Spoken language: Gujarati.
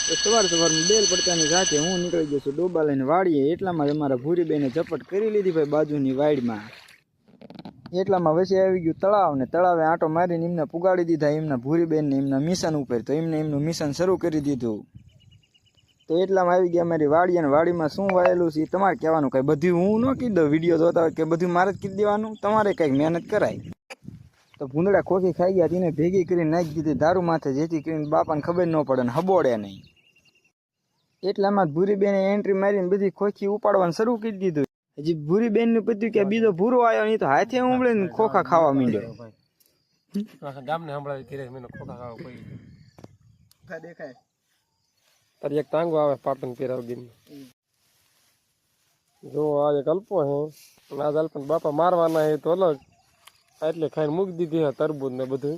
તો સવારમાં બેલ પડતાની સાથે હું નીકળી ગયો છું ડોબા લઈને વાડીએ. એટલામાં જ અમારા ભૂરીબેને ઝપટ કરી લીધી ભાઈ બાજુની વાડીમાં. એટલામાં વચ્ચે આવી ગયું તળાવ ને તળાવે આંટો મારીને એમને પુગાડી દીધા એમના ભૂરીબેનને એમના મિશન ઉપર. તો એમને એમનું મિશન શરૂ કરી દીધું. તો એટલામાં આવી ગયા અમારી વાડી, અને વાડીમાં શું વાયેલું છે તમારે કહેવાનું. કંઈ બધું હું ન કહી દઉં, વિડીયો જોતા હોય કે બધું મારે જ કહી દેવાનું, તમારે કંઈક મહેનત કરાય. તો ભૂંદડા ખોખી ખાઈ ગયા તેને ભેગી કરીને નાખી દીધી દારૂ માથે, જેથી કરીને બાપાને ખબર ન પડે ને હબોડે નહીં. એટલામાં જ ભૂરીબેને એન્ટ્રી મારીને બધી ખોખી ઉપાડવાનું શરૂ કરી દીધું. હજી ભૂરીબેન નું પત્યું કે બીજો ભૂરો આવ્યો નહીં તો હાથે ઉમળે ને ખોખા ખાવા માંડ્યો. ગામને હમણાં ઘેરે મેં ખોખા ખાવા કોઈ દેખાય તારી એક ટાંગો આવે પાટણ પેરાવગીર જો આ એક અલ્પો હે આ અલ્પન બાપા મારવાના હે તો અલગ એટલે ખાઈને મૂકી દીધી હે તરબૂજ ને બધું.